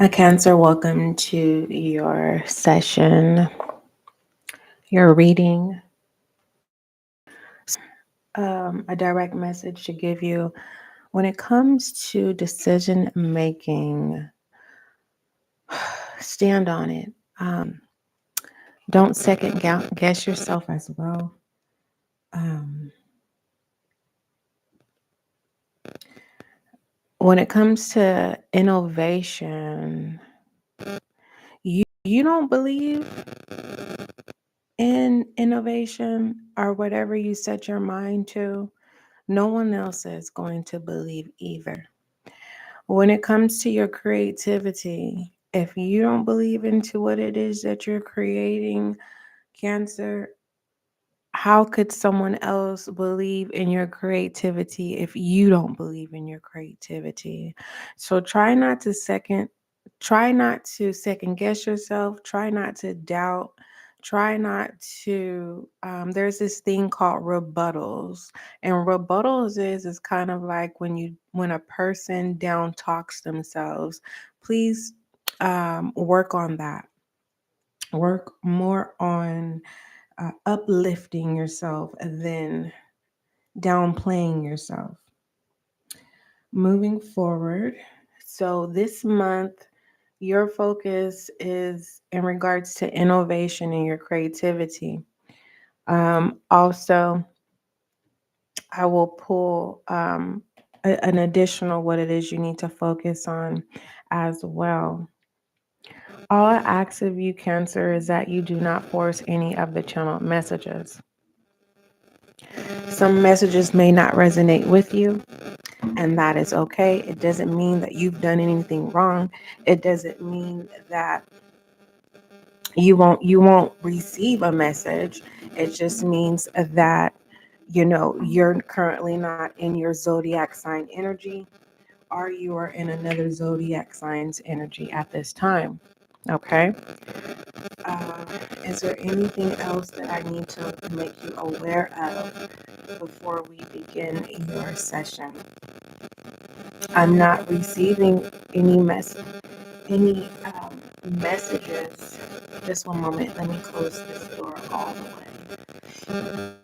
Cancer, welcome to your session, your reading. A direct message to give you when it comes to decision making, stand on it. Don't second guess yourself as well. When it comes to innovation, you don't believe in innovation or whatever you set your mind to. No one else is going to believe either. When it comes to your creativity, if you don't believe into what it is that you're creating, Cancer, how could someone else believe in your creativity if you don't believe in your creativity? So try not to second guess yourself, try not to doubt, try not to there's this thing called rebuttals. And rebuttals is kind of like when a person down talks themselves. Please work on that. Work more on uplifting yourself than downplaying yourself. Moving forward, so this month, your focus is in regards to innovation and your creativity. Also, I will pull an additional what it is you need to focus on as well. All I ask of you, Cancer, is that you do not force any of the channeled messages. Some messages may not resonate with you, and that is okay. It doesn't mean that you've done anything wrong. It doesn't mean that you won't receive a message. It just means that you're currently not in your zodiac sign energy, or you are in another zodiac sign's energy at this time. Okay. Is there anything else that I need to make you aware of before we begin your session? I'm not receiving any messages. Just one moment. Let me close this door all the way.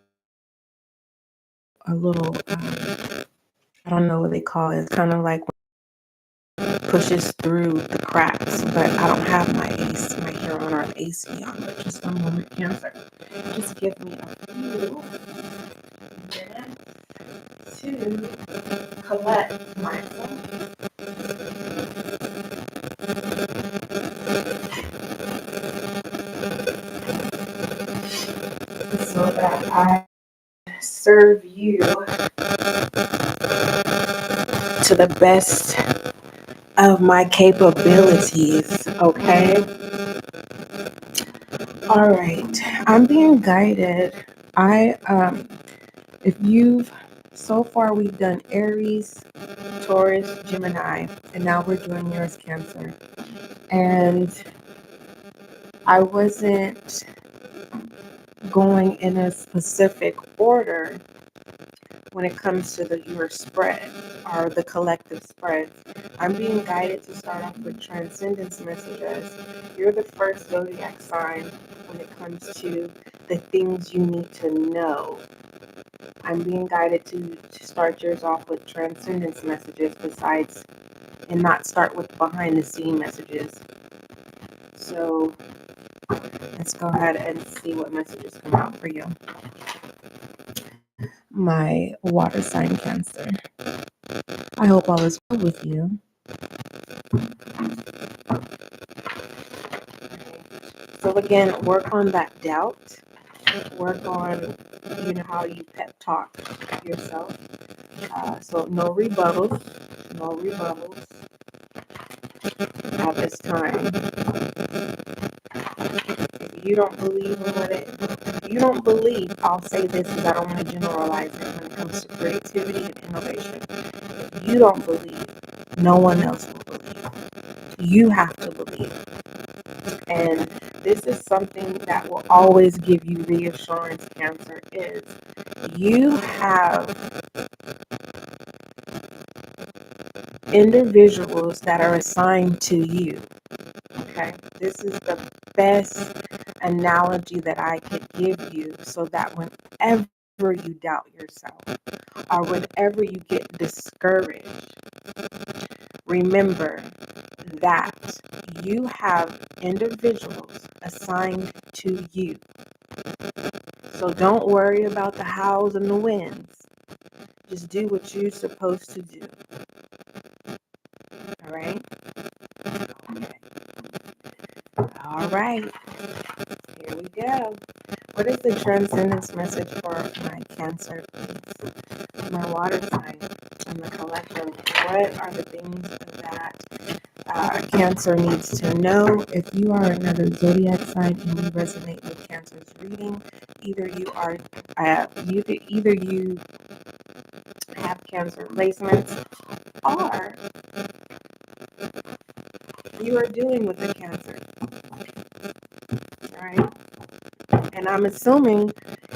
A little, I don't know what they call it. It's kind of like when it pushes through the cracks, but I don't have my Huron or AC on. But just one moment, Cancer. Just give me a few minutes to collect myself. So that I serve you to the best of my capabilities, okay? All right. I'm being guided. If you've, so far we've done Aries, Taurus, Gemini, and now we're doing yours, Cancer. And I wasn't going in a specific order when it comes to your spread or the collective spread. I'm being guided to start off with transcendence messages. You're the first zodiac sign when it comes to the things you need to know. I'm being guided to start yours off with transcendence messages and not start with behind the scene messages. So let's go ahead and see what messages come out for you. My water sign, Cancer. I hope all is well with you. So again, work on that doubt. Work on, how you pep talk yourself. So no rebuttals at this time. If you don't believe in I'll say this because I don't want to generalize it when it comes to creativity and innovation. If you don't believe, no one else will believe. You have to believe. And this is something that will always give you reassurance, Cancer, is you have individuals that are assigned to you. Okay, this is the best analogy that I could give you, so that whenever you doubt yourself or whenever you get discouraged, remember that you have individuals assigned to you. So don't worry about the hows and the whens. Just do what you're supposed to do. All right? Okay. All right. Here we go. What is the transcendence message for my Cancer, please? My water sign and the collective. What are the things that Cancer needs to know? If you are another zodiac sign and you resonate with Cancer's reading, either you have Cancer placements, or you are dealing with a Cancer. All right. And I'm assuming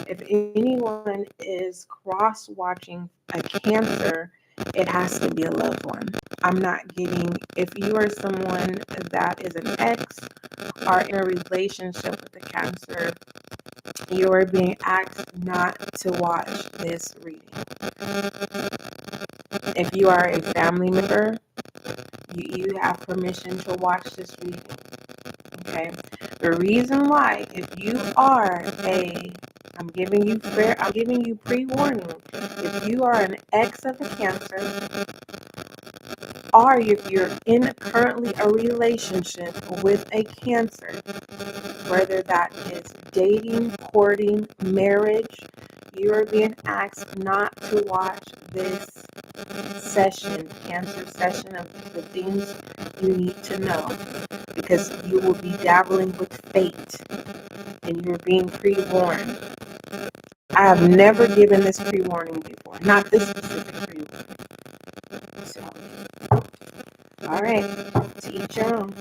if anyone is cross-watching a Cancer, it has to be a loved one. I'm not getting, if you are someone that is an ex or in a relationship with a Cancer, you are being asked not to watch this reading. If you are a family member, you have permission to watch this reading. Okay. The reason why, if you are I'm giving you pre-warning. If you are an ex of a Cancer, or if you're in currently a relationship with a Cancer, whether that is dating, courting, marriage, you are being asked not to watch this session, Cancer session, of the things you need to know, because you will be dabbling with fate and you're being pre-warned. I have never given this pre-warning before, not this specific pre-warning. So, all right, to each your own.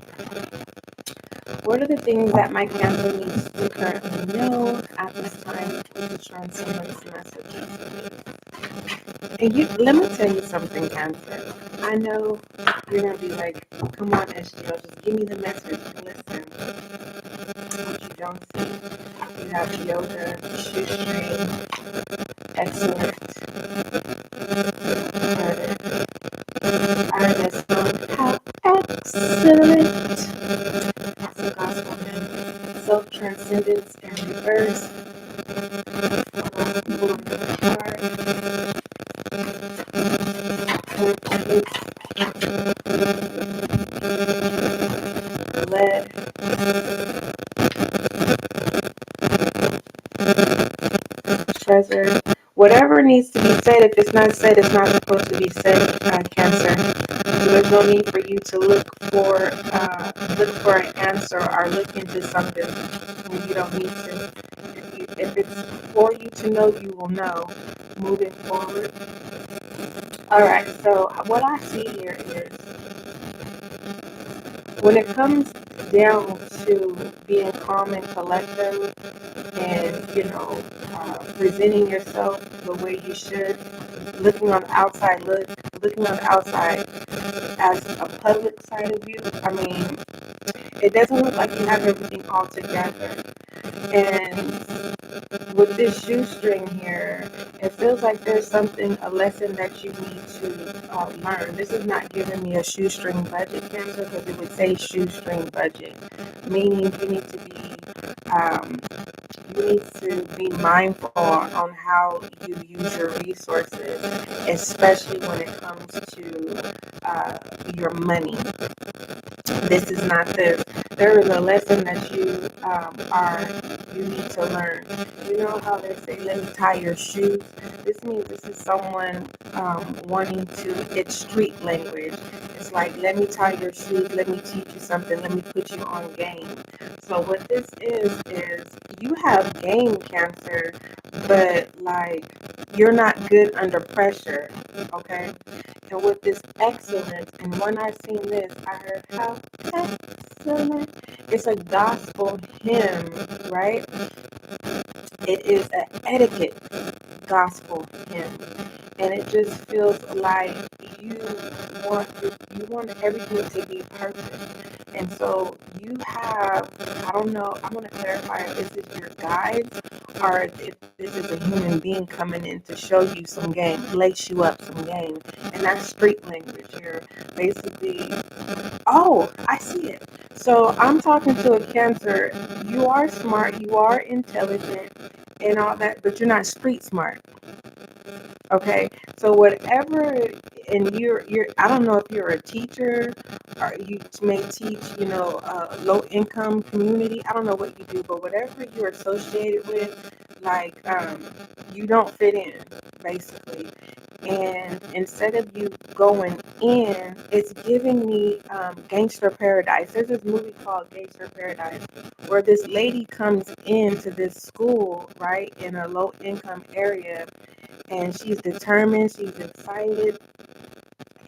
What are the things that my Cancer needs to currently know at this time with the transcendence messages? And let me tell you something, Cancer. I know you're going to be like, come on, SGL, just give me the message. Listen, what you don't see. You have yoga, shoestring, excellent artist. How excellent. That's the gospel hymn. Self-transcendence in reverse. Lead. Treasure. Whatever needs to be said, if it's not said, it's not supposed to be said, Cancer. So there's no need for you to look for an answer or look into something when you don't need to. If it's for you to know, you will know moving forward. All right, so what I see here is when it comes down to being calm and collective and, presenting yourself the way you should, looking on the outside as a public side of you. I mean, it doesn't look like you have everything all together. And with this shoestring here, it feels like there's a lesson that you need to learn. This is not giving me a shoestring budget, Cancer, because it would say shoestring budget, meaning you need to be mindful on how you use your resources, especially when it comes to your money. This is not this. There is a lesson that you need to learn. You know how they say, let me tie your shoes? This means this is someone wanting to, it's street language. It's like, let me tie your shoes, let me teach you something, let me put you on game. So what this is you have game, Cancer, but like you're not good under pressure, okay? And with this excellence, and when I seen this, I heard how excellent. It's a gospel hymn, right? It is an etiquette gospel hymn. and it just feels like you want you want everything to be perfect. And so you have, I don't know, I want to clarify if this is your guides or if this is a human being coming in to show you some game, lace you up some game. And that's street language. You're basically, oh, I see it. So I'm talking to a Cancer. You are smart, you are intelligent and all that, but you're not street smart. Okay, so whatever, and you're I don't know if you're a teacher or you may teach, low income community. I don't know what you do, but whatever you're associated with, like you don't fit in, basically. And instead of you going in, it's giving me Gangster Paradise. There's this movie called Gangster Paradise where this lady comes into this school, right, in a low income area, and she's determined, she's excited,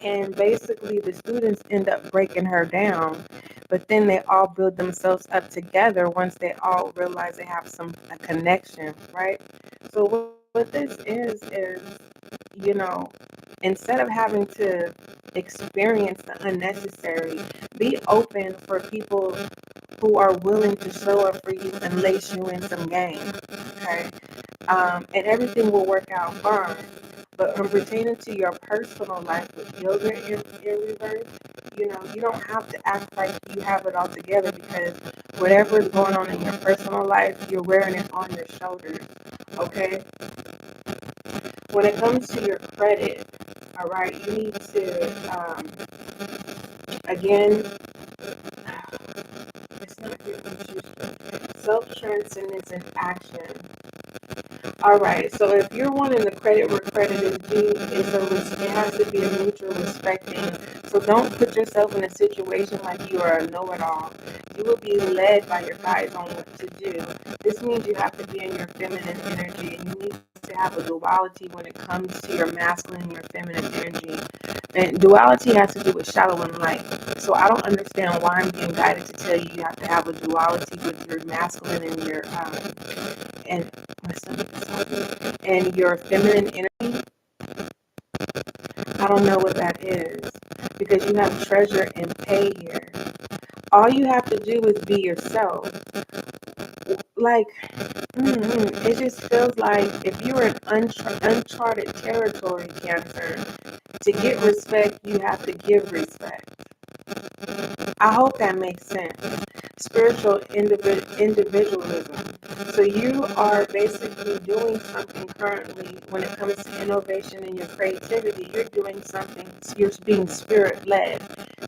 and basically the students end up breaking her down, but then they all build themselves up together once they all realize they have a connection, right? So what this is, instead of having to experience the unnecessary, be open for people who are willing to show up for you and lace you in some game, okay? And everything will work out fine. But pertaining to your personal life with yoga in reverse, you don't have to act like you have it all together, because whatever is going on in your personal life, you're wearing it on your shoulders, okay? When it comes to your credit, all right, you need to, again, it's not your self-transcendence in action. All right, so if you're wanting the credit where credit is due, it has to be a mutual respecting. So don't put yourself in a situation like you are a know-it-all. You will be led by your guides on what to do. This means you have to be in your feminine energy, and you need to have a duality when it comes to your masculine and your feminine energy. And duality has to do with shadow and light. So I don't understand why I'm being guided to tell you have to have a duality with your masculine and your and my stomach is hot, and your feminine energy. I don't know what that is, because you have treasure and pay here. All you have to do is be yourself. Like, it just feels like if you're in uncharted territory, Cancer, to get respect, you have to give respect. I hope that makes sense. Spiritual individualism. So you are basically doing something currently when it comes to innovation and your creativity. You're doing something, you're being spirit-led.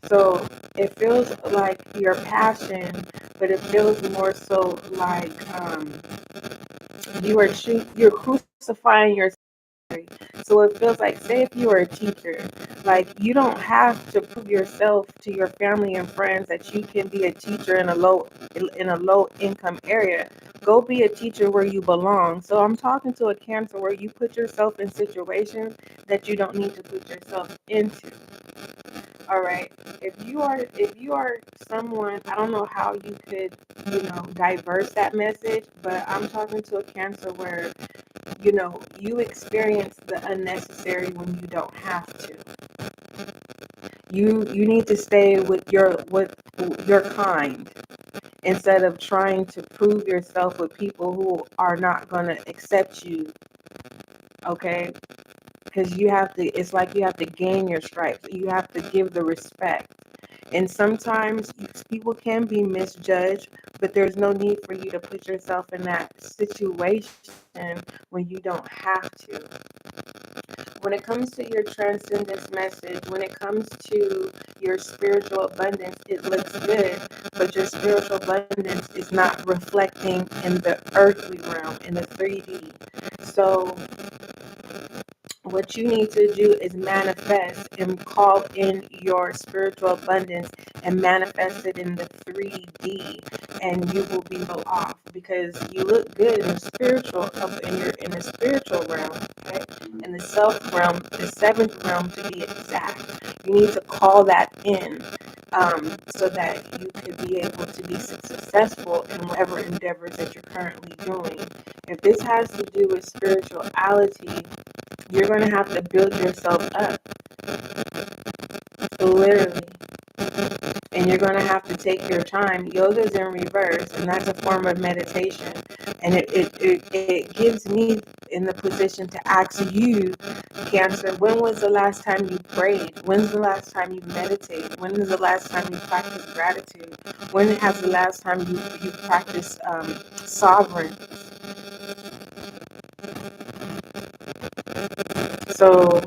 So it feels like your passion, but it feels more so like you're crucifying yourself. So it feels like, say if you are a teacher, like you don't have to prove yourself to your family and friends that you can be a teacher in a low income area. Go be a teacher where you belong. So I'm talking to a Cancer where you put yourself in situations that you don't need to put yourself into. All right. If you are someone, I don't know how you could, diverse that message, but I'm talking to a Cancer where you experience the unnecessary when you don't have to. You need to stay with your kind, instead of trying to prove yourself with people who are not going to accept you. Okay? Because it's like you have to gain your stripes. You have to give the respect. And sometimes people can be misjudged, but there's no need for you to put yourself in that situation when you don't have to. When it comes to your transcendence message, when it comes to your spiritual abundance, it looks good, but your spiritual abundance is not reflecting in the earthly realm, in the 3D. So what you need to do is manifest and call in your spiritual abundance and manifest it in the 3D, and you will be well off, because you look good in the spiritual in the spiritual realm, okay? In the self realm, the 7th realm to be exact. You need to call that in, so that you can be able to be successful in whatever endeavors that you're currently doing. If this has to do with spirituality, You're going to have to build yourself up, literally. And you're going to have to take your time. Yoga is in reverse, and that's a form of meditation. And it gives me in the position to ask you, Cancer, when was the last time you prayed? When's the last time you meditated? When is the last time you practiced gratitude? When has the last time you practiced sovereign? So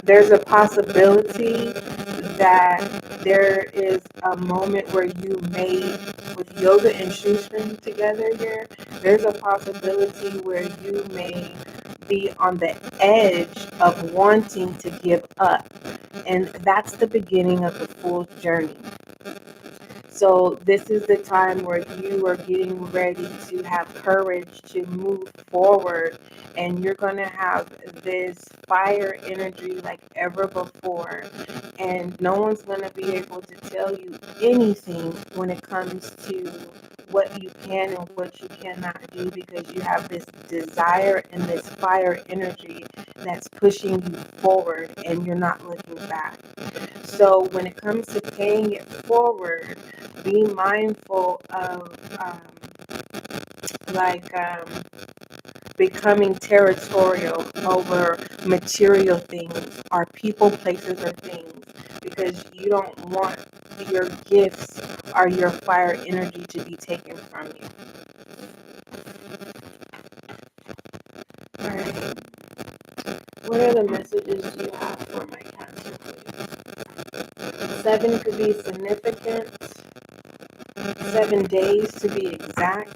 there's a possibility that there is a moment where you may, with yoga and shoestring together here, there's a possibility where you may be on the edge of wanting to give up. And that's the beginning of the fool's journey. So this is the time where you are getting ready to have courage to move forward, and you're going to have this fire energy like ever before, and no one's going to be able to tell you anything when it comes to what you can and what you cannot do, because you have this desire and this fire energy that's pushing you forward and you're not looking back. So when it comes to paying it forward, be mindful of becoming territorial over material things or people, places, or things, because you don't want your gifts or your fire energy to be taken from you. All right. What other messages do you have for my Cancer, please? 7 could be significant. 7 days to be exact.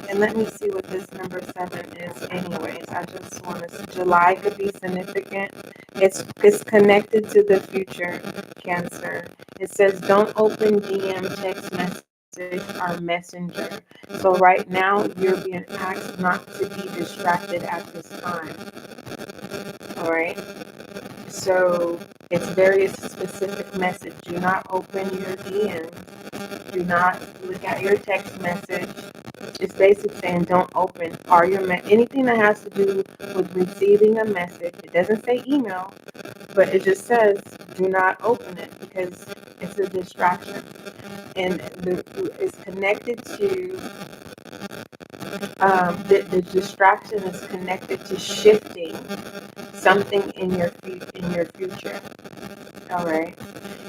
And let me see what this number 7 is anyways. I just want to, July could be significant. It's connected to the future, Cancer. It says don't open DM, text message, or messenger. So right now you're being asked not to be distracted at this time. All right. So it's very specific message. Do not open your DMs. Do not look at your text message. It's basically saying don't open or anything that has to do with receiving a message. It doesn't say email, but it just says do not open it because it's a distraction. And it's connected to the distraction is connected to shifting something in your future. All right.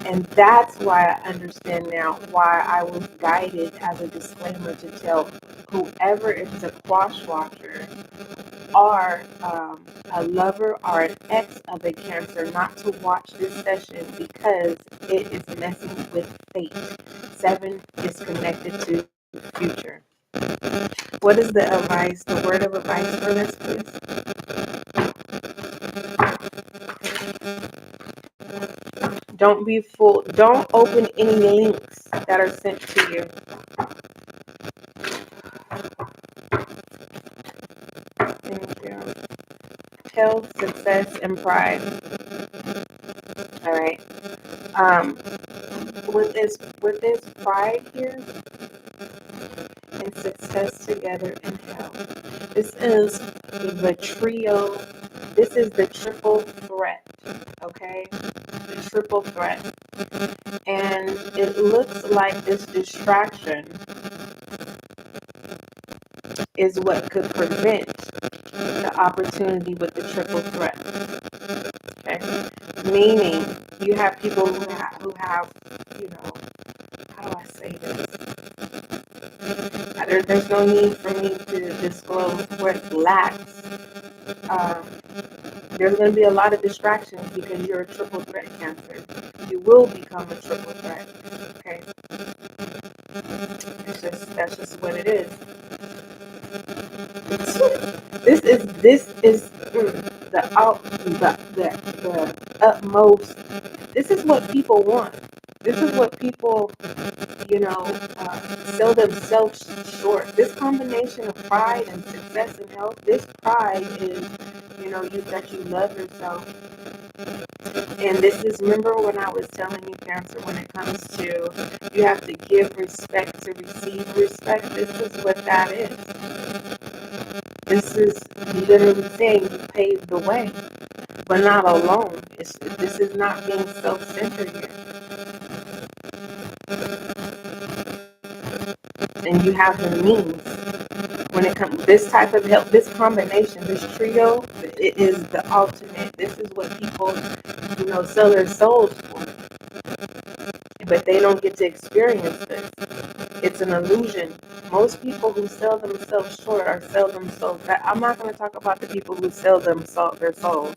And that's why I understand now why I was guided as a disclaimer to tell whoever is a cross watcher or a lover or an ex of a Cancer not to watch this session because it is messing with fate. 7 is connected to the future. What is the advice, the word of advice for this, please? Don't be fooled. Don't open any links that are sent to you. Thank you. Health, success, and pride. All right. With this pride here and success together in health. This is the trio. This is the triple threat. Okay. The triple threat. And it looks like this distraction is what could prevent the opportunity with the triple threat. Okay? Meaning you have people who have, how do I say this? There's no need for me to disclose what lacks. There's going to be a lot of distractions because you're a triple threat Cancer. You will become a triple threat. Okay? That's just what it is. This is the utmost. This is what people want. This is what people, sell themselves short. This combination of pride and success and health. This pride is, that you love yourself. And this is, remember when I was telling you, Cancer, when it comes to you have to give respect to receive respect, this is what that is. This is literally saying you paved the way, but not alone. This is not being self-centered here. And you have the means. When it comes this type of help, this combination, this trio, it is the ultimate. This is what people, sell their souls for. But they don't get to experience this. It's an illusion. Most people who sell themselves short or sell themselves back. I'm not going to talk about the people who sell their souls.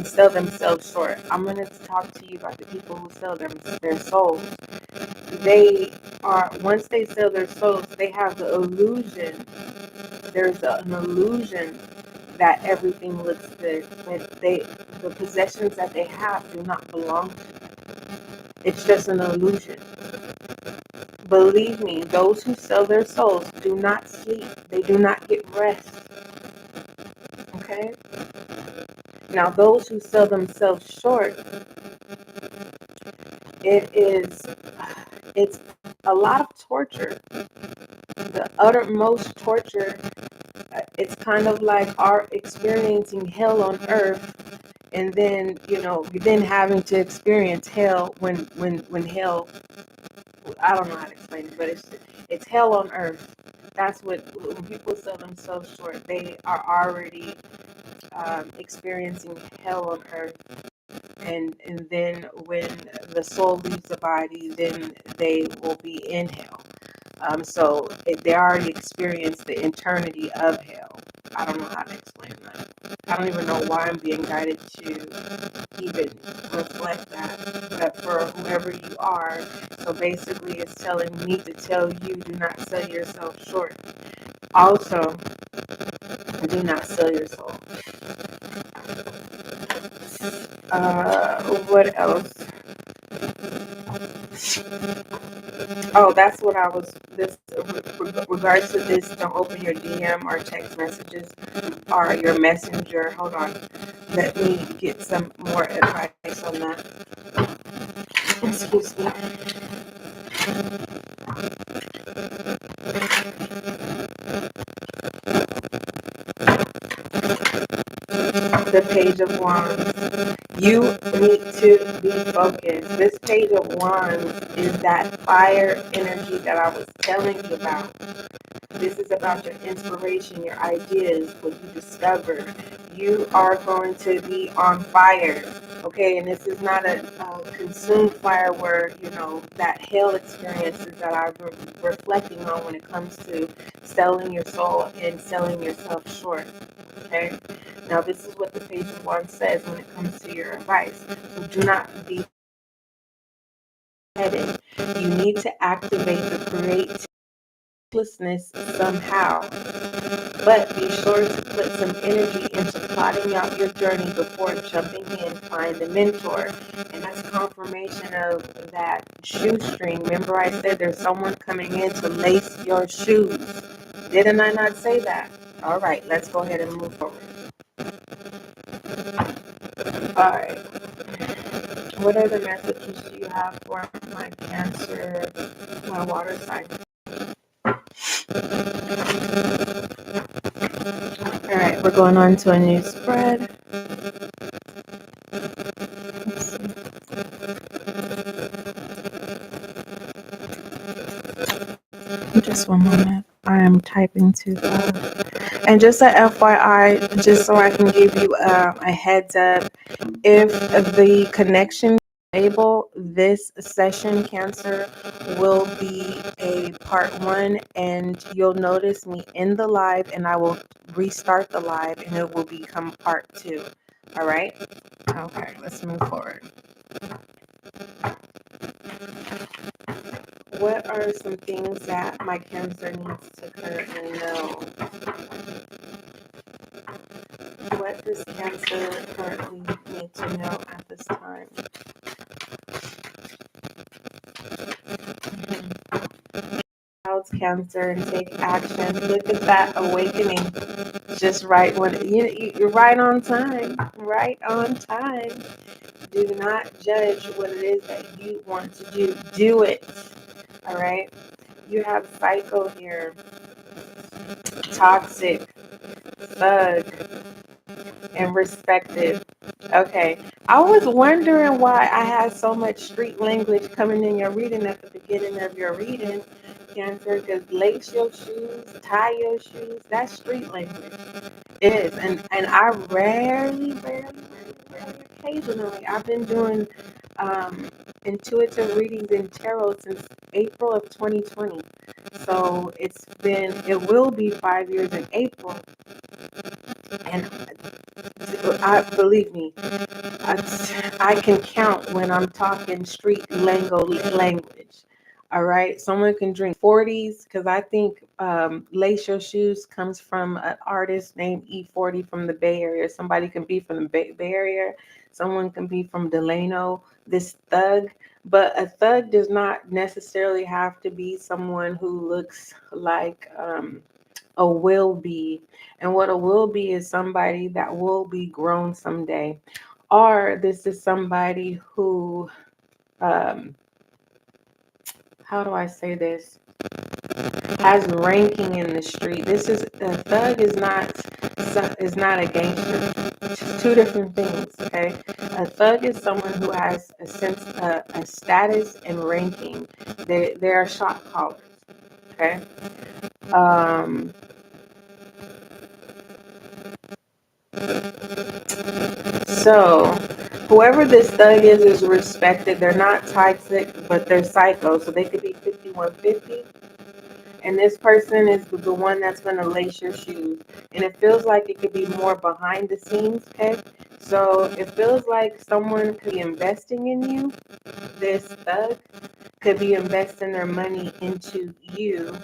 Sell themselves short. I'm going to talk to you about the people who sell their souls. They are, once they sell their souls, they have the illusion. There's an illusion that everything looks good, but the possessions that they have do not belong to them. It's just an illusion. Believe me, those who sell their souls do not sleep. They do not get rest. Okay? Now, those who sell themselves short, it's a lot of torture. The uttermost torture, it's kind of like our experiencing hell on earth, and then, then having to experience hell when hell, I don't know how to explain it, but it's hell on earth. That's when people sell themselves short, they are already experiencing hell on earth. And then when the soul leaves the body, then they will be in hell. So they already experienced the eternity of hell. I don't know how to explain that. I don't even know why I'm being guided to even reflect that. But for whoever you are, so basically it's telling me to tell you, do not sell yourself short. Also, do not sell your soul. What else? Oh, that's what I was, this, regards to this, don't open your DM or text messages or your messenger. Hold on. Let me get some more advice on that. Excuse me. The Page of Wands. You need to be focused. This Page of Wands is that fire energy that I was telling you about. This is about your inspiration, your ideas, what you discover. You are going to be on fire, okay? And this is not a consumed fire where, that hell experiences that I'm reflecting on when it comes to selling your soul and selling yourself short, okay? Now, this is what the Page of Wands says when it comes to your advice. So do not be headed. You need to activate the creativeness somehow. But be sure to put some energy into plotting out your journey before jumping in. Find a mentor. And that's confirmation of that shoestring. Remember I said there's someone coming in to lace your shoes. Didn't I not say that? All right, let's go ahead and move forward. All right. What other messages do you have for my Cancer, my water sign? All right, we're going on to a new spread. Let's see. Just one moment. I am typing too fast. And just a FYI, just so I can give you a heads up, if the connection is able, this session, Cancer, will be a part 1, and you'll notice me in the live, and I will restart the live, and it will become part 2. All right? Okay, let's move forward. What are some things that my Cancer needs to currently know? What does Cancer currently need to know at this time? Clouds, Cancer, and take action. Look at that awakening. Just right when you're right on time. right on time. Do not judge what it is that you want to do. Do it. All right. You have Psycho here. Toxic, thug, and respected. Okay. I was wondering why I had so much street language coming in your reading at the beginning of your reading, Cancer, because lace your shoes, tie your shoes, that's street language. It is. And I rarely, occasionally, I've been doing intuitive readings in tarot since April of 2020. So it will be 5 years in April. And believe me, I can count when I'm talking street language. All right. Someone can drink 40s because I think Lace Your Shoes comes from an artist named E40 from the Bay Area. Somebody can be from the Bay Area. Someone can be from Delano, this thug. But a thug does not necessarily have to be someone who looks like a will be. And what a will be is somebody that will be grown someday. Or this is somebody who, um, how do I say this, has ranking in the street. This is a thug is not a gangster. It's two different things. Okay, a thug is someone who has a sense, a status and ranking. They are shot callers. Okay. Um, So, whoever this thug is respected. They're not toxic, but they're psycho. So they could be 5150. And this person is the one that's going to lace your shoes. And it feels like it could be more behind the scenes, okay? So it feels like someone could be investing in you. This thug could be investing their money into you,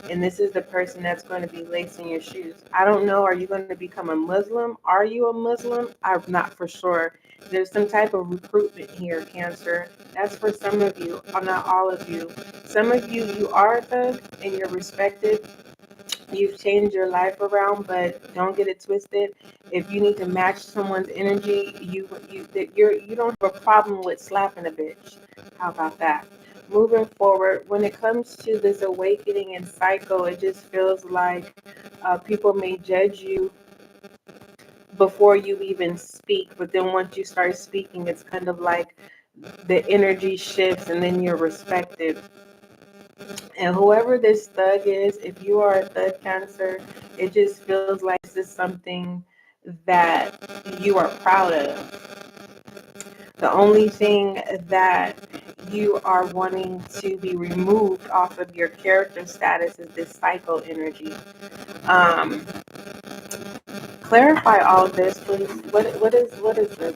and this is the person that's going to be lacing your shoes. I don't know, are you going to become a Muslim? Are you a Muslim? I'm not for sure. There's some type of recruitment here, Cancer. That's for some of you, not all of you. Some of you, you are a thug and you're respected. You've changed your life around, but don't get it twisted. If you need to match someone's energy, you don't have a problem with slapping a bitch. How about that? Moving forward, when it comes to this awakening and cycle, it just feels like people may judge you before you even speak, but then once you start speaking, it's kind of like the energy shifts and then you're respected. And whoever this thug is, if you are a thug, Cancer, it just feels like this is something that you are proud of. The only thing that you are wanting to be removed off of your character status is this cycle energy. Um, Clarify all of this, please. What is this?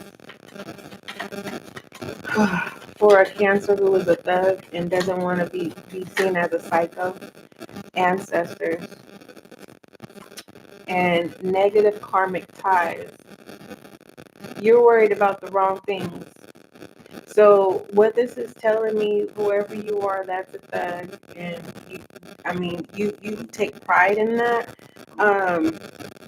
For a Cancer who is a thug and doesn't want to be seen as a psycho, ancestors, and negative karmic ties. You're worried about the wrong things. So what this is telling me, whoever you are, that's a thug, and you take pride in that.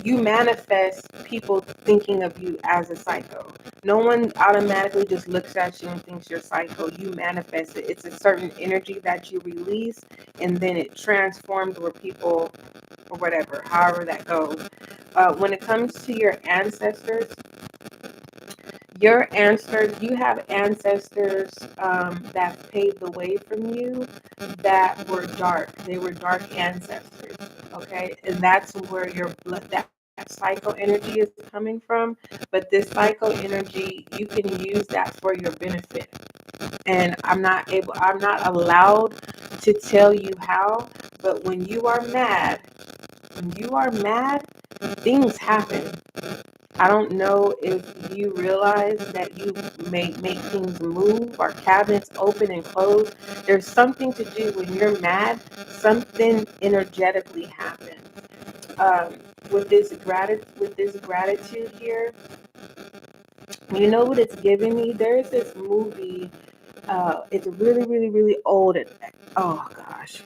You manifest people thinking of you as a psycho. No one automatically just looks at you and thinks you're psycho. You manifest it. It's a certain energy that you release, and then it transforms where people, or whatever, however that goes. When it comes to you have ancestors that paved the way from you that were dark. They were dark ancestors, okay? And that's where your blood, that psycho energy is coming from. But this psycho energy, you can use that for your benefit. And I'm not allowed to tell you how, but when you are mad, things happen. I don't know if you realize that you may make things move or cabinets open and close. There's something to do when you're mad, something energetically happens. With this gratitude here, you know what it's giving me? There's this movie. It's really, really, really old. Oh gosh,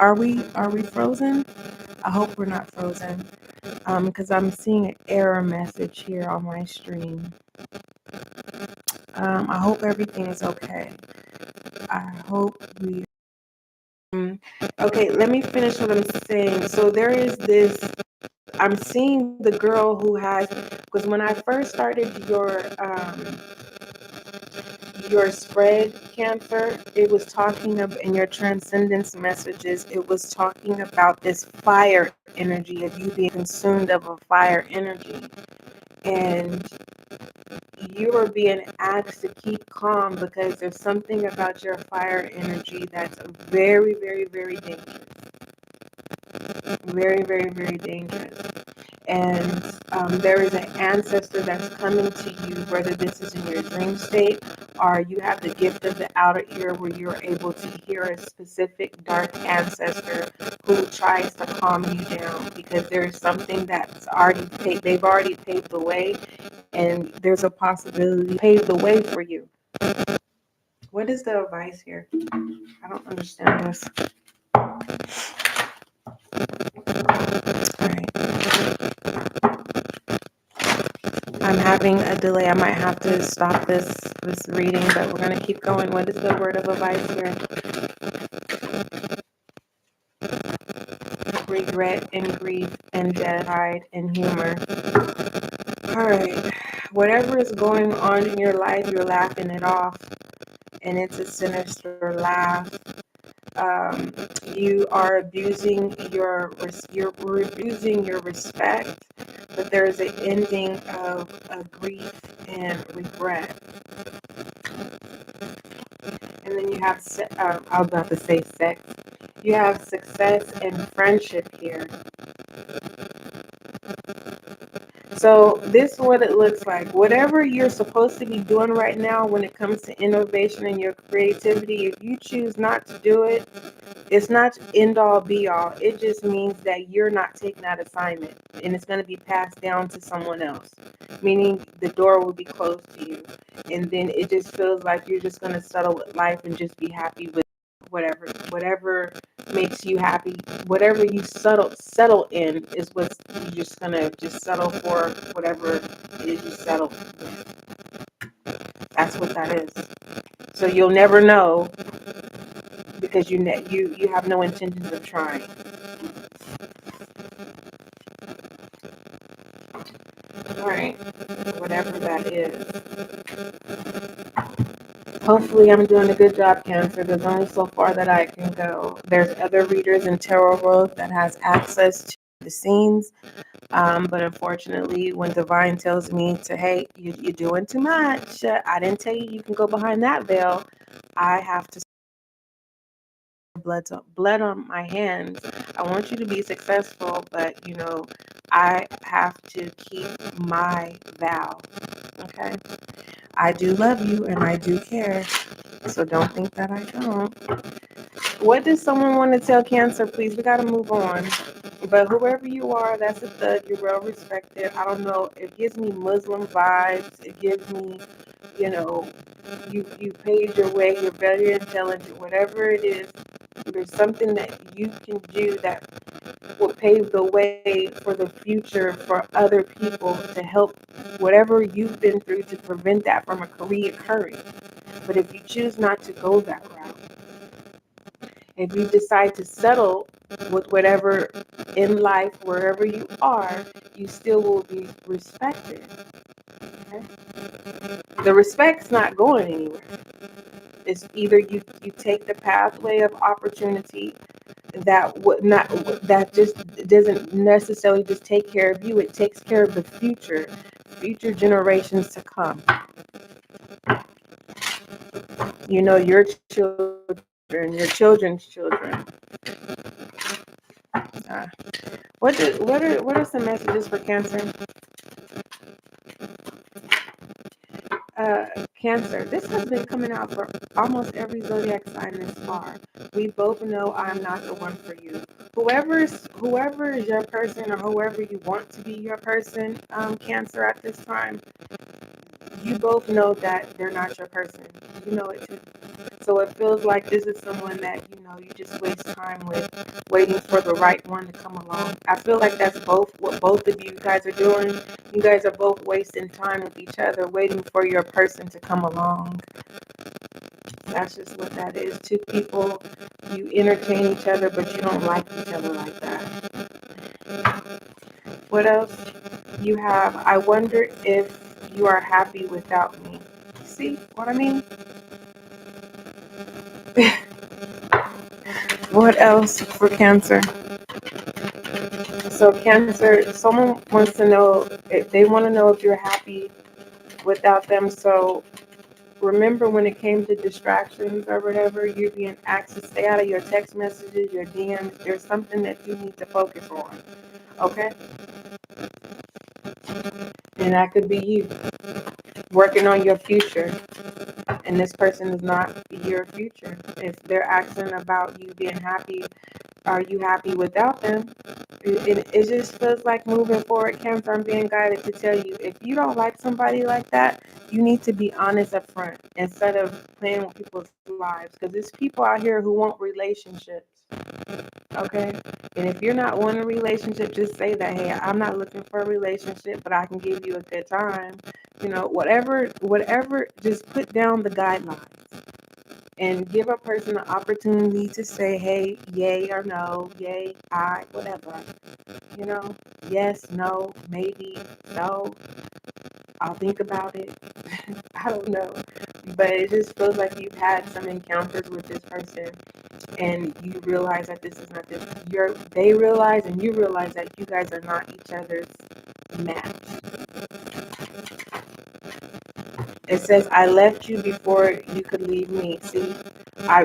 are we frozen? I hope we're not frozen. because I'm seeing an error message here on my stream. I hope everything is okay. I hope we... Okay, let me finish what I'm saying. So there is this... I'm seeing the girl who has... Because when I first started your spread, Cancer, it was talking about, in your transcendence messages, it was talking about this fire energy of you being consumed of a fire energy, and you are being asked to keep calm because there's something about your fire energy that's very, very, very dangerous. Very, very, very dangerous. And there is an ancestor that's coming to you, whether this is in your dream state or you have the gift of the outer ear where you're able to hear a specific dark ancestor who tries to calm you down, because there's something that's already they've already paved the way, and there's a possibility to pave the way for you. What is the advice here? I don't understand this. All right. I'm having a delay. I might have to stop this reading, but we're going to keep going. What is the word of advice here? Regret and grief and death, pride and humor. All right. Whatever is going on in your life, you're laughing it off, and it's a sinister laugh. You are abusing your respect, but there is an ending of grief and regret. And then you have, I was about to say sex. You have success and friendship here. So this is what it looks like. Whatever you're supposed to be doing right now when it comes to innovation and your creativity, if you choose not to do it, it's not end all be all. It just means that you're not taking that assignment, and it's going to be passed down to someone else, meaning the door will be closed to you. And then it just feels like you're just going to settle with life and just be happy with whatever makes you happy. Whatever you settle in is what you're just going to just settle for, whatever it is you settle with. That's what that is. So you'll never know, because you have no intentions of trying. All right, whatever that is. Hopefully I'm doing a good job, Cancer. There's only so far that I can go. There's other readers in Tarot World that has access to the scenes. But unfortunately, when Divine tells me to, hey, you're doing too much, I didn't tell you you can go behind that veil, I have to blood on my hands. I want you to be successful, but I have to keep my vow. Okay? I do love you and I do care, so don't think that I don't. What does someone want to tell Cancer? Please, we got to move on. But whoever you are, that's a thug. You're well respected. I don't know. It gives me Muslim vibes. It gives me, you paid your way. You're very intelligent. Whatever it is, there's something that you can do that will pave the way for the future for other people to help whatever you've been through to prevent that from reoccurring. But if you choose not to go that route, if you decide to settle with whatever in life, wherever you are, you still will be respected. Okay? The respect's not going anywhere. It's either you take the pathway of opportunity that just doesn't necessarily just take care of you. It takes care of the future generations to come. Your children, your children's children. What are some messages for Cancer? Cancer, this has been coming out for almost every zodiac sign this far. We both know I'm not the one for you. Whoever is your person, or whoever you want to be your person, Cancer, at this time, you both know that they're not your person. You know it too. So it feels like this is someone that, you just waste time with, waiting for the right one to come along. I feel like that's both what both of you guys are doing. You guys are both wasting time with each other, waiting for your person to come along. That's just what that is. Two people, you entertain each other, but you don't like each other like that. What else you have? I wonder if you are happy without me. See what I mean? What else for Cancer? So Cancer, someone wants to know if they want to know if you're happy without them. So remember, when it came to distractions or whatever, you're being asked to stay out of your text messages, your DMs. There's something that you need to focus on. Okay? And that could be you working on your future. And this person is not your future. If they're asking about you being happy, are you happy without them? It just feels like moving forward, Cancer. I'm being guided to tell you, if you don't like somebody like that, you need to be honest up front instead of playing with people's lives. Because there's people out here who want relationships. Okay? And if you're not wanting a relationship, just say that, hey, I'm not looking for a relationship, but I can give you a good time. Whatever, just put down the guidelines. And give a person an opportunity to say, hey, yay or no, yay, I, whatever. Yes, no, maybe, no, I'll think about it. I don't know. But it just feels like you've had some encounters with this person and you realize that this is not this. They realize and you realize that you guys are not each other's match. It says, I left you before you could leave me. See,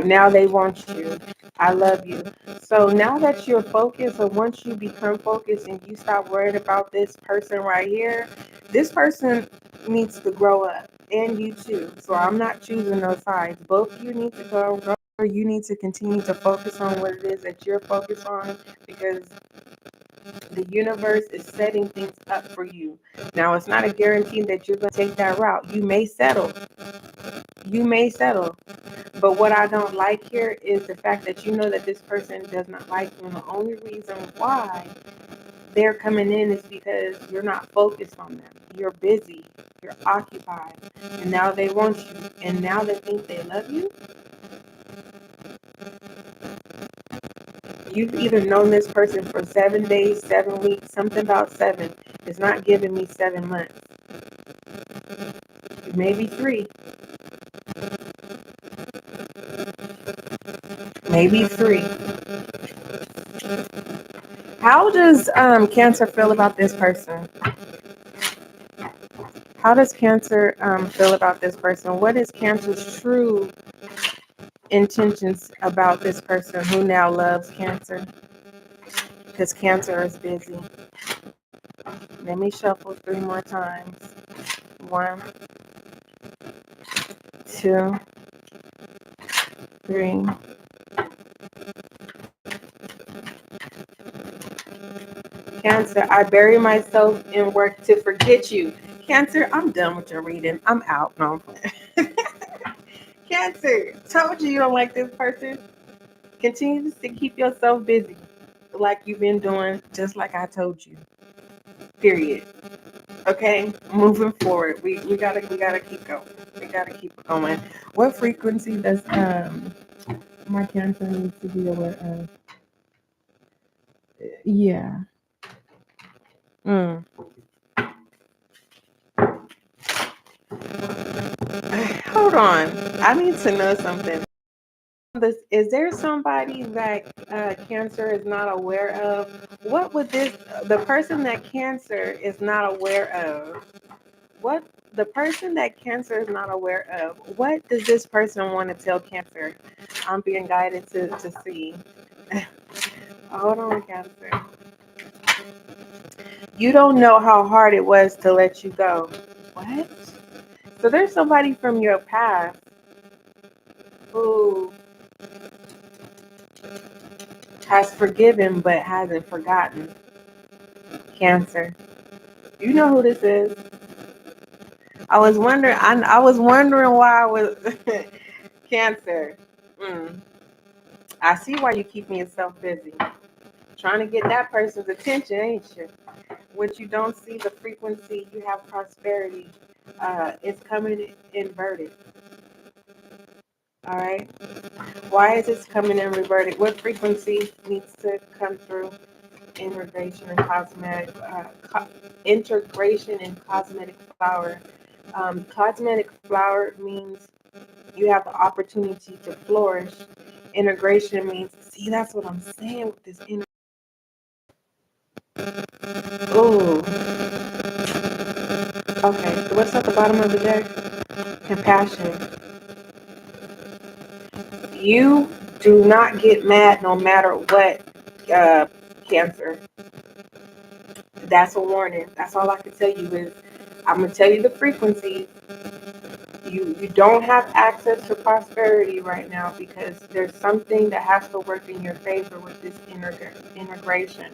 now they want you. I love you. So now that you're focused, or once you become focused and you stop worrying about this person right here, this person needs to grow up, and you too. So I'm not choosing those sides. Both of you need to grow. You need to continue to focus on what it is that you're focused on, because the universe is setting things up for you. Now, it's not a guarantee that you're going to take that route. You may settle. But what I don't like here is the fact that you know that this person does not like you. And the only reason why they're coming in is because you're not focused on them. You're busy. You're occupied. And now they want you. And now they think they love you. You've either known this person for 7 days, 7 weeks, something about 7. It's not giving me 7 months. Maybe 3. Maybe 3. How does Cancer feel about this person? How does Cancer feel about this person? What is Cancer's true intentions about this person who now loves Cancer? Because Cancer is busy. Let me shuffle 3 more times. 1, 2, 3. Cancer, I bury myself in work to forget you. Cancer, I'm done with your reading. I'm out. No, I'm playing. Cancer, told you don't like this person. Continue to keep yourself busy like you've been doing, just like I told you. Period. Okay, moving forward. We gotta keep going. We gotta keep going. What frequency does my Cancer needs to be aware of? Yeah. Hold on. I need to know something. Is there somebody that Cancer is not aware of? What would the person that Cancer is not aware of? What the person that Cancer is not aware of? What does this person want to tell Cancer? I'm being guided to see. Hold on, Cancer. You don't know how hard it was to let you go. What? So there's somebody from your past who has forgiven but hasn't forgotten. Cancer. You know who this is? I was wondering why I was Cancer. I see why you keeping yourself busy. Trying to get that person's attention, ain't you? What you don't see, the frequency, you have prosperity. It's coming inverted. All right. Why is it coming in reverted? What frequency needs to come through? Integration and cosmetic, integration and cosmetic flower. Cosmetic flower means you have the opportunity to flourish. Integration means, see, that's what I'm saying with this inner. Ooh. Okay. What's at the bottom of the deck? Compassion. You do not get mad no matter what, Cancer. That's a warning. That's all I can tell you is I'm going to tell you the frequencies. You don't have access to prosperity right now because there's something that has to work in your favor with this integration.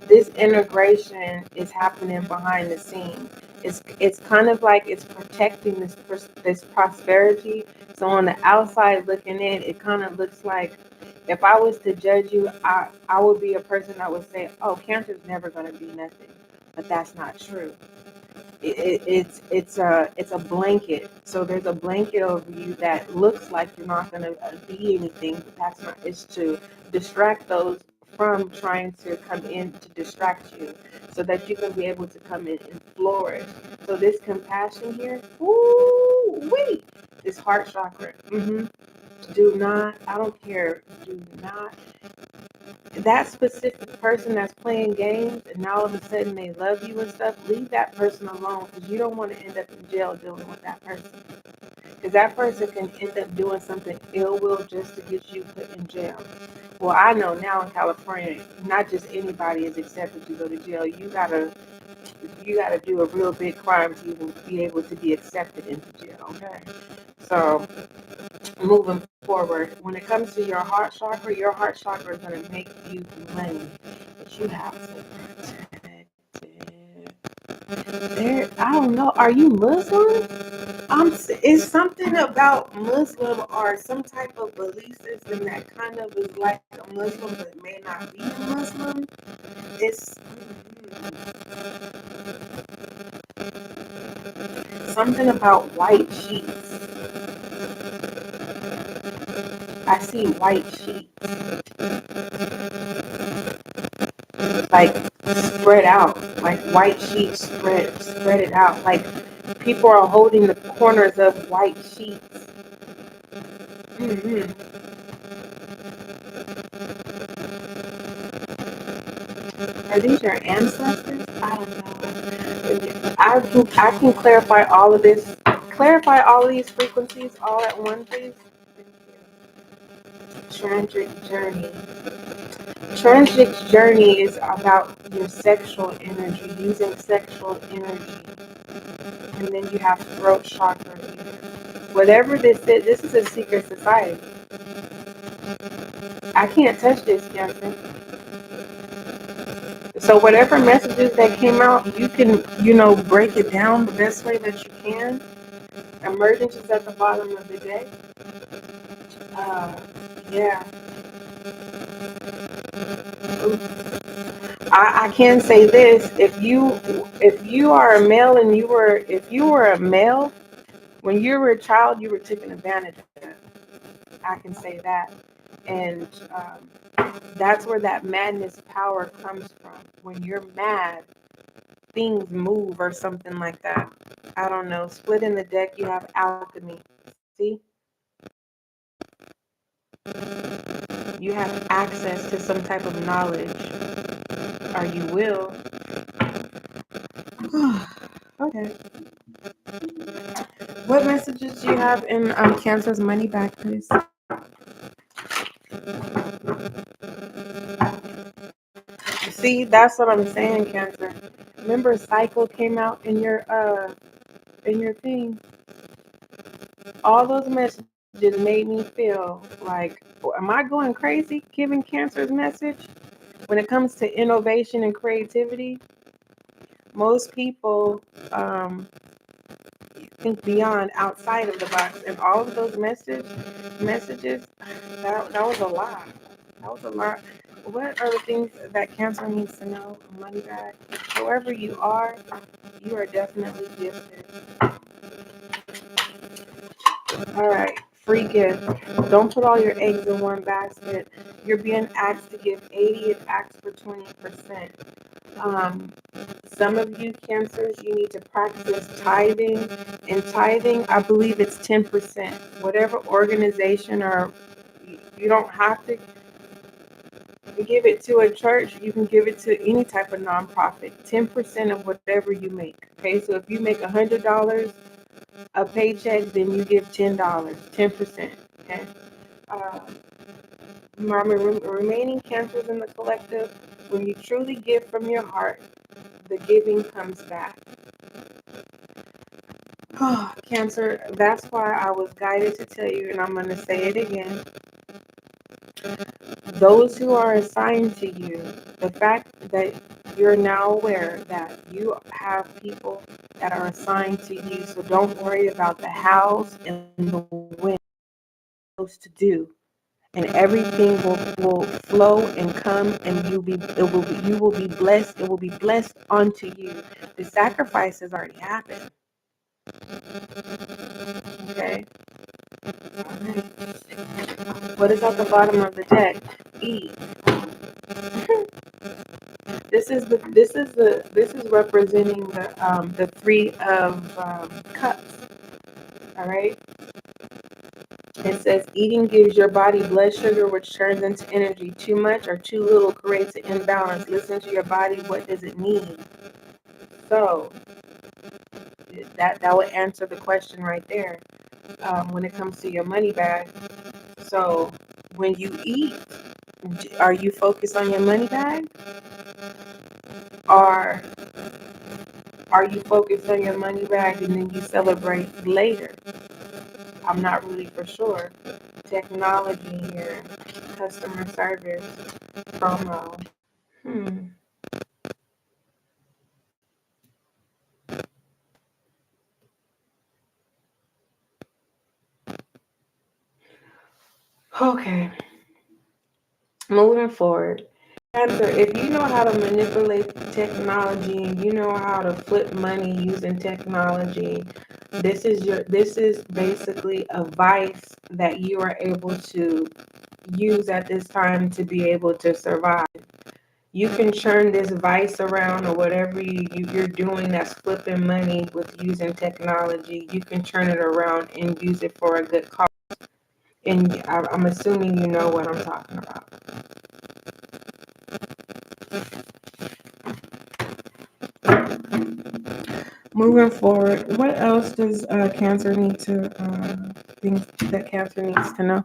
This integration is happening behind the scenes. It's kind of like it's protecting this prosperity. So on the outside looking in, it kind of looks like if I was to judge you, I would be a person that would say, "Oh, Cancer's never going to be nothing," but that's not true. It's a blanket. So there's a blanket over you that looks like you're not going to be anything, but that's not. It's to distract those from trying to come in to distract you, so that you can be able to come in and flourish. So this compassion here, ooh, wait, this heart chakra. Do not. I don't care. Do not. That specific person that's playing games and now all of a sudden they love you and stuff, leave that person alone because you don't want to end up in jail dealing with that person. Because that person can end up doing something ill will just to get you put in jail. Well, I know now in California, not just anybody is accepted to go to jail. You gotta do a real big crime to even be able to be accepted into jail. Okay, so moving forward, when it comes to your heart chakra is going to make you money, but you have to protect it. There, I don't know. Are you Muslim? It's something about Muslim or some type of belief system that kind of is like a Muslim but may not be a Muslim. It's something about white sheets. I see white sheets. Like spread out, like white sheets spread it out, like people are holding the corners of white sheets. Are these your ancestors? I don't know. I can clarify all of this. Clarify all of these frequencies all at one, please. Transit journey. Transit journey is about your sexual energy, using sexual energy. And then you have throat chakra here. Whatever this is a secret society. I can't touch this, Cancer. So whatever messages that came out, you can, break it down the best way that you can. Emergence is at the bottom of the day. Yeah. I can say this: if you are a male and if you were a male when you were a child, you were taken advantage of. I can say that, and that's where that madness power comes from. When you're mad, things move or something like that. I don't know. Split in the deck, you have alchemy. See? You have access to some type of knowledge, or you will. Okay. What messages do you have in Cancer's money bag, please? See, that's what I'm saying, Cancer. Remember, Cycle came out in your thing. All those messages made me feel like, am I going crazy giving Cancer's message? When it comes to innovation and creativity, most people, think beyond, outside of the box. And all of those messages, that was a lot. That was a lot. What are the things that Cancer needs to know? Money bag. However you are definitely gifted. All right. Free gift. Don't put all your eggs in one basket. You're being asked to give 80 and asked for 20%. Some of you Cancers, you need to practice tithing. And tithing, I believe it's 10%. Whatever organization, or you don't have to give it to a church, you can give it to any type of nonprofit. 10% of whatever you make. Okay, so if you make $100 a paycheck, then you give $10, 10%. Okay. My remaining Cancers in the collective, when you truly give from your heart, the giving comes back. Oh, Cancer, that's why I was guided to tell you, and I'm going to say it again. Those who are assigned to you, the fact that you're now aware that you have people that are assigned to you, so don't worry about the hows and the when you're supposed to do. And everything will flow and come, and you will be blessed. It will be blessed unto you. The sacrifice has already happened. Okay. All right. What is at the bottom of the deck? E. This is representing the Three of Cups. All right. It says eating gives your body blood sugar, which turns into energy. Too much or too little creates an imbalance. Listen to your body. What does it need? So that would answer the question right there. When it comes to your money bag. So when you eat, are you focused on your money bag? Or are you focused on your money bag and then you celebrate later? I'm not really for sure. Technology here, customer service, promo. Okay. Moving forward. Cancer, if you know how to manipulate technology and you know how to flip money using technology, this is basically a vice that you are able to use at this time to be able to survive. You can turn this vice around, or whatever you're doing that's flipping money with using technology. You can turn it around and use it for a good cause. And I'm assuming you know what I'm talking about. Moving forward, what else does Cancer need to, things that Cancer needs to know?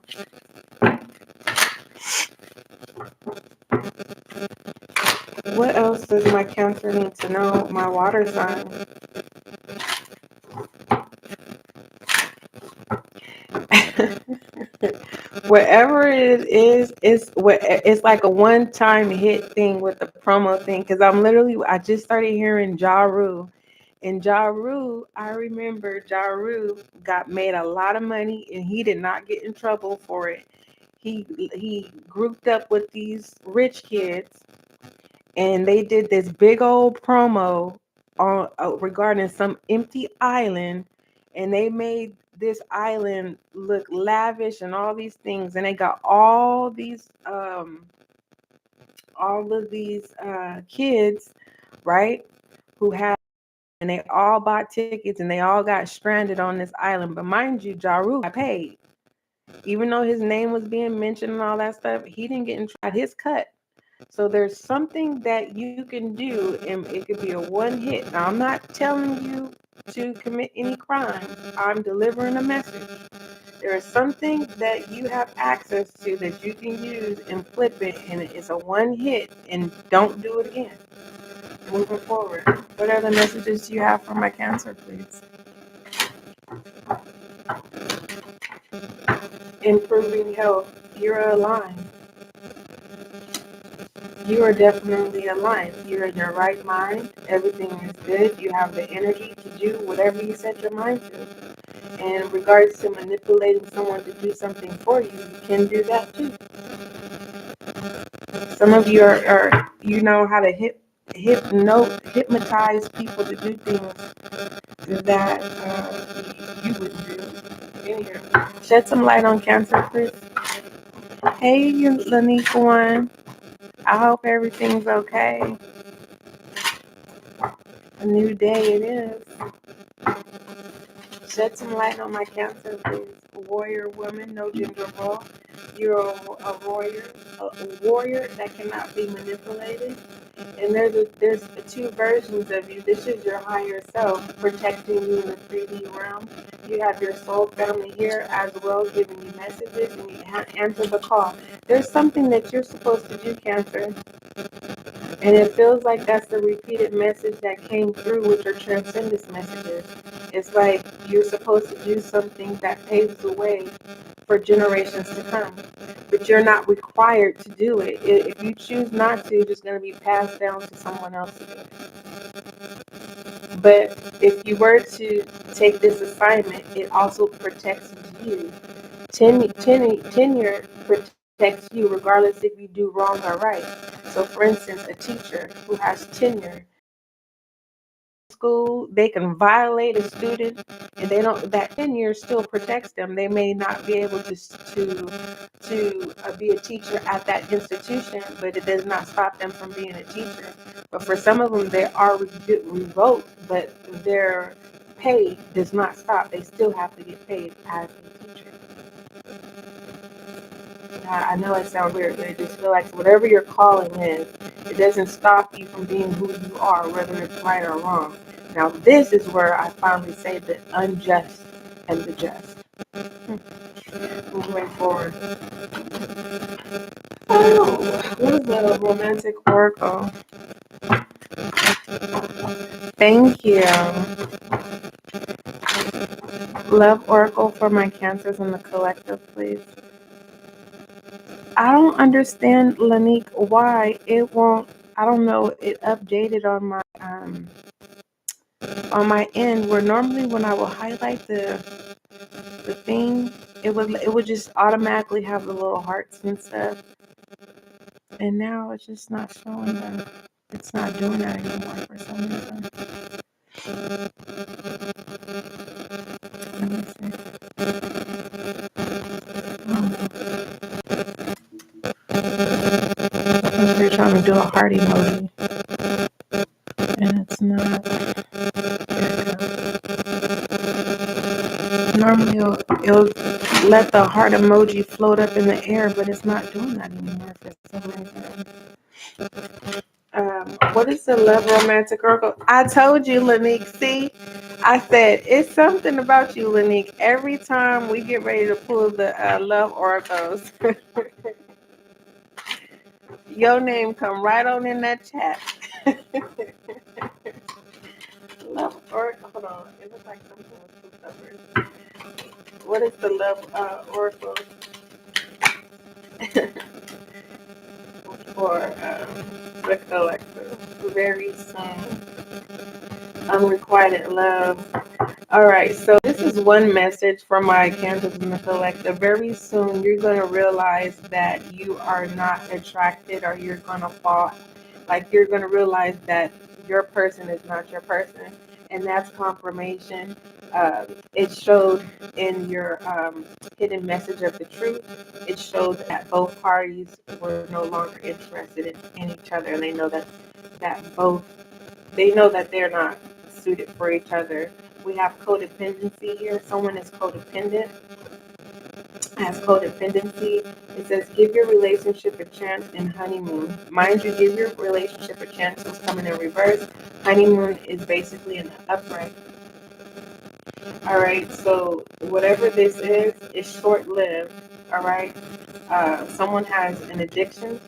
What else does my Cancer need to know? My water sign. Whatever it is, it's like a one-time hit thing with the promo thing. Because I just started hearing Ja Rule. And Ja Rule, I remember Ja Rule made a lot of money, and he did not get in trouble for it. He grouped up with these rich kids, and they did this big old promo on regarding some empty island, and they made this island look lavish and all these things, and they got all of these kids, right, who had, and they all bought tickets and they all got stranded on this island. But mind you, Ja Rule got paid. Even though his name was being mentioned and all that stuff, he didn't get in trouble. His cut. So there's something that you can do, and it could be a one hit. Now, I'm not telling you to commit any crime. I'm delivering a message. There is something that you have access to that you can use and flip it, and it's a one hit, and don't do it again. Moving forward, what other messages do you have for my Cancer, please? Improving health. You're aligned. You are definitely aligned. You're in your right mind. Everything is good. You have the energy to do whatever you set your mind to. And in regards to manipulating someone to do something for you, you can do that too. Some of you are you know how to hypnotize people to do things that you wouldn't do. Anyhow, shed some light on Cancer, please. Hey, you Lanique one. I hope everything's okay. A new day it is. Shed some light on my Cancer, please. Warrior woman, no gender role. You're a warrior that cannot be manipulated. And there's two versions of you. This is your higher self protecting you in the 3D realm. You have your soul family here as well, giving you messages, and you answer the call. There's something that you're supposed to do, Cancer. And it feels like that's the repeated message that came through with your transcendence messages. It's like you're supposed to do something that paves the way for generations to come. But you're not required to do it. If you choose not to, it's just going to be passed down to someone else to do it. But if you were to take this assignment, it also protects you. Tenure protects you regardless if you do wrong or right. So for instance, a teacher who has tenure school, they can violate a student and they don't, that tenure still protects them. They may not be able to be a teacher at that institution, but it does not stop them from being a teacher. But for some of them, they are revoked, but their pay does not stop. They still have to get paid as a teacher. I know it sounds weird, but I just feel like whatever your calling is, it doesn't stop you from being who you are, whether it's right or wrong. Now, this is where I finally say the unjust and the just. Moving forward. Oh, what is the romantic oracle? Thank you. Love oracle for my Cancers in the collective, please. I don't understand, Lanique, why it won't. I don't know. It updated on my end, where normally when I will highlight the thing, it would just automatically have the little hearts and stuff. And now it's just not showing them. It's not doing that anymore for some reason. Let me see. They're trying to do a heart emoji, and it's not. Normally it'll let the heart emoji float up in the air, but it's not doing that anymore for some reason. What is the love romantic oracle? I told you, Lanique. See, I said it's something about you, Lanique. Every time we get ready to pull the love oracles, your name come right on in that chat. Love oracle. Hold on. It looks like something was too stubborn. What is the love oracle for the collective? Very soon. Unrequited love. All right, so this is one message from my Cancers in the collective. Very soon, you're going to realize that you are not attracted, or you're going to fall. Like, you're going to realize that your person is not your person, and that's confirmation. It showed in your hidden message of the truth. It showed that both parties were no longer interested in each other, and they know that they're not suited for each other. We have codependency here. Someone is codependent, has codependency. It says, give your relationship a chance in honeymoon. Mind you, give your relationship a chance was coming in reverse. Honeymoon is basically an upright. All right, so whatever this is short-lived. All right, someone has an addiction,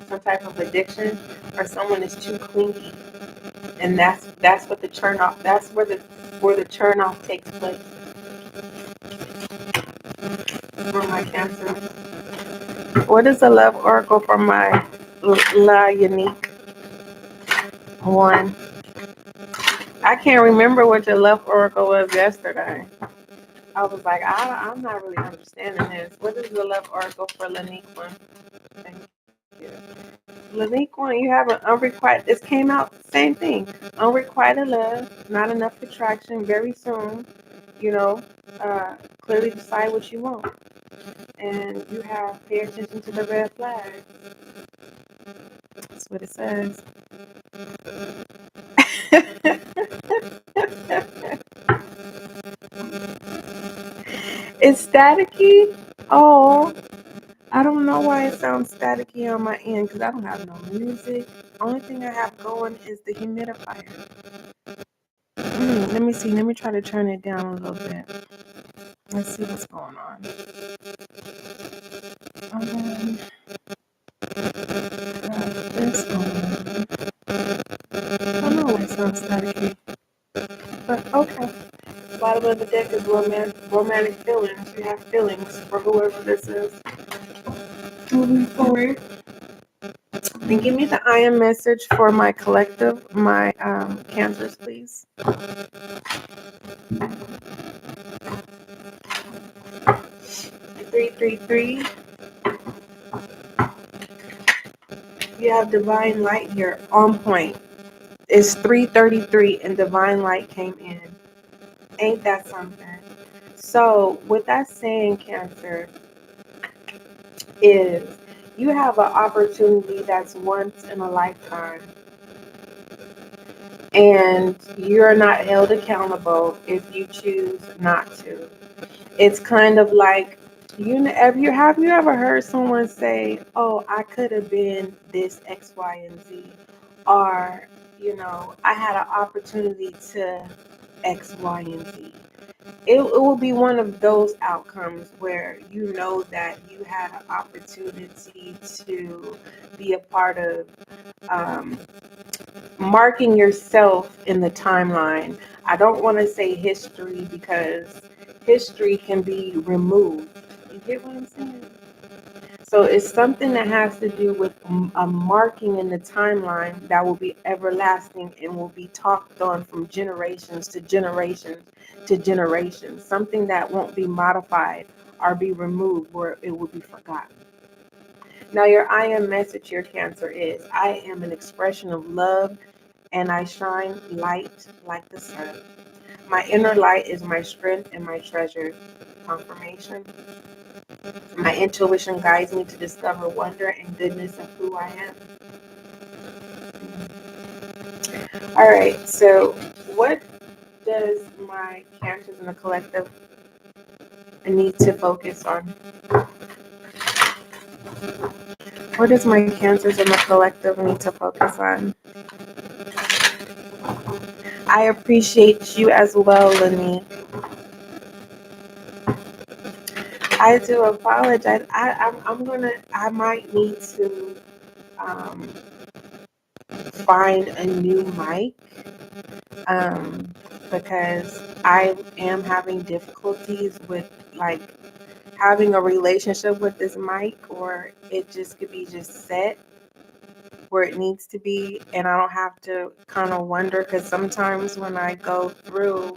some type of addiction, or someone is too clingy. And that's what the turn off. That's where the turn off takes place. For my Cancer, what is the love oracle for my La Unique one. I can't remember what your love oracle was yesterday. I was like, I'm not really understanding this. What is the love oracle for Lanique one? Thank you. Lanique one, you have an unrequited, this came out, same thing. Unrequited love, not enough attraction, very soon, you know, clearly decide what you want. And you have pay attention to the red flag. That's what it says. It's staticky. Oh, I don't know why it sounds staticky on my end because I don't have no music. Only thing I have going is the humidifier. Let me see. Let me try to turn it down a little bit. Let's see what's going on. This one. I don't know why it sounds staticky. But okay. Bottom of the deck is romantic feelings. You have feelings for whoever this is. Moving forward. And give me the I am message for my collective, my cancers, please. 333. You have divine light here on point. It's 3:33 and divine light came in. Ain't that something? So with that saying, Cancer, is you have an opportunity that's once in a lifetime. And you're not held accountable if you choose not to. It's kind of like, have you ever heard someone say, "Oh, I could have been this X, Y, and Z," or I had an opportunity to X, Y, and Z. It will be one of those outcomes where you know that you had an opportunity to be a part of marking yourself in the timeline. I don't want to say history because history can be removed. You get what I'm saying? So it's something that has to do with a marking in the timeline that will be everlasting and will be talked on from generations to generations to generations. Something that won't be modified or be removed where it will be forgotten. Now, your I am message, your Cancer, is I am an expression of love and I shine light like the sun. My inner light is my strength and my treasure. Confirmation. My intuition guides me to discover wonder and goodness of who I am. All right, so what does my Cancers in the collective need to focus on? What does my Cancers in the collective need to focus on? I appreciate you as well, Lani. I do apologize. I might need to find a new mic because I am having difficulties with like having a relationship with this mic, or it just could be just set where it needs to be, and I don't have to kind of wonder because sometimes when I go through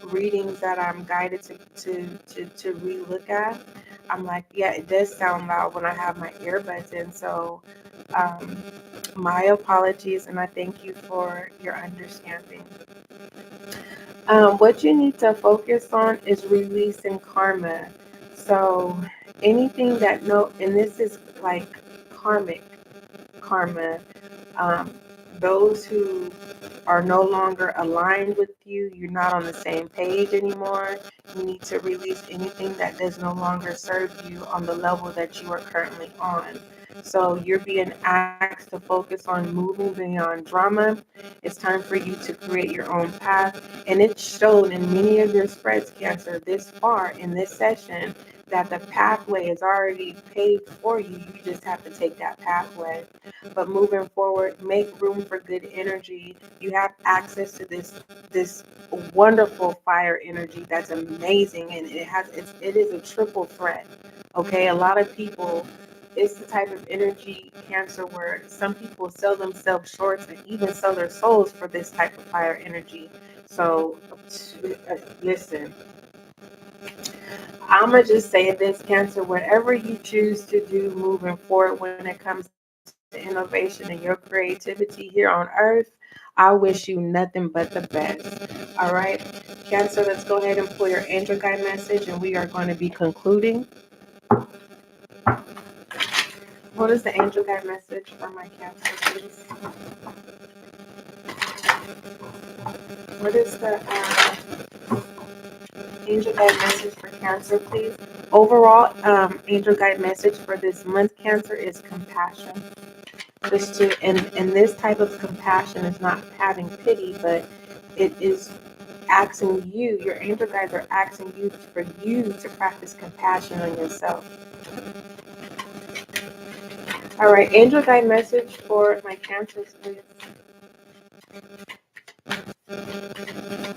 readings that I'm guided to relook at, I'm like, yeah, it does sound loud when I have my earbuds in. So my apologies, and I thank you for your understanding. What you need to focus on is releasing karma. So anything that and this is like karmic karma. Um, those who are no longer aligned with you, you're not on the same page anymore. You need to release anything that does no longer serve you on the level that you are currently on. So you're being asked to focus on moving beyond drama. It's time for you to create your own path. And it's shown in many of your spreads, Cancer, this far in this session, that the pathway is already paved for you. You just have to take that pathway. But moving forward, make room for good energy. You have access to this wonderful fire energy that's amazing, and it is a triple threat. Okay, a lot of people it's the type of energy, Cancer, where some people sell themselves short and even sell their souls for this type of fire energy. So, listen, I'm going to just say this, Cancer, whatever you choose to do moving forward when it comes to innovation and your creativity here on Earth, I wish you nothing but the best. All right, Cancer, let's go ahead and pull your angel guide message, and we are going to be concluding. What is the angel guide message for my Cancer, please? What is the angel guide message for Cancer, please? Overall, angel guide message for this month, Cancer, is compassion. And this type of compassion is not having pity, but it is asking you, your angel guides are asking you for you to practice compassion on yourself. All right, angel guide message for my Cancers, please.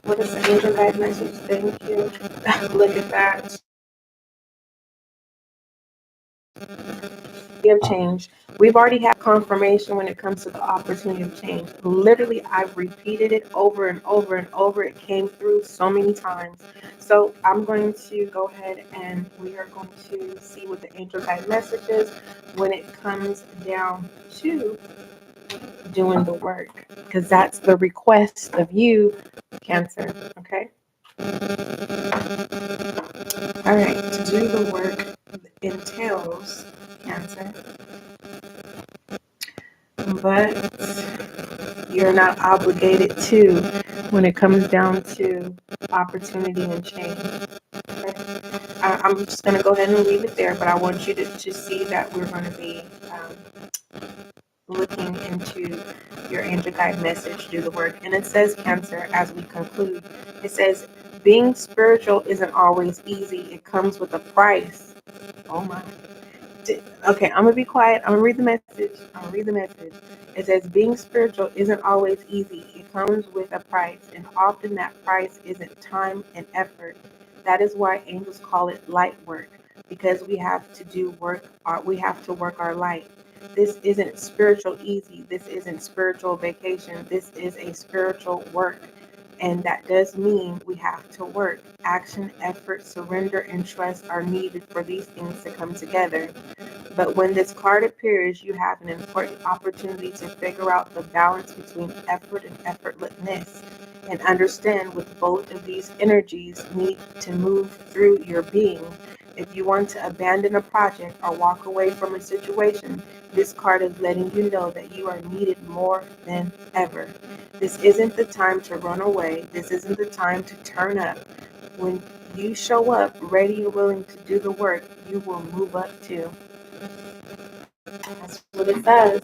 What is the angel guide message? Thank you. Look at that. Of change. We've already had confirmation when it comes to the opportunity of change. Literally, I've repeated it over and over and over. It came through so many times. So I'm going to go ahead and we are going to see what the angel guide message is when it comes down to doing the work, because that's the request of you, Cancer. Okay. All right. To do the work entails, Cancer, but you're not obligated to when it comes down to opportunity and change. Okay? I'm just going to go ahead and leave it there, but I want you to see that we're going to be looking into your angel guide message, do the work. And it says, Cancer, as we conclude, it says, being spiritual isn't always easy. It comes with a price. Oh my. Okay, I'm gonna be quiet. I'm gonna read the message. It says, being spiritual isn't always easy. It comes with a price, and often that price isn't time and effort. That is why angels call it light work, because we have to do work. We have to work our light. This isn't spiritual easy. This isn't spiritual vacation. This is a spiritual work. And that does mean we have to work. Action, effort, surrender, and trust are needed for these things to come together. But when this card appears, you have an important opportunity to figure out the balance between effort and effortlessness, and understand with both of these energies need to move through your being. If you want to abandon a project or walk away from a situation, this card is letting you know that you are needed more than ever. This isn't the time to run away. This isn't the time to turn up. When you show up ready and willing to do the work, you will move up too. That's what it says.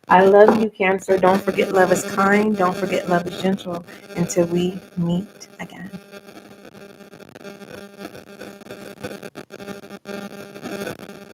I love you, Cancer. Don't forget love is kind. Don't forget love is gentle. Until we meet again.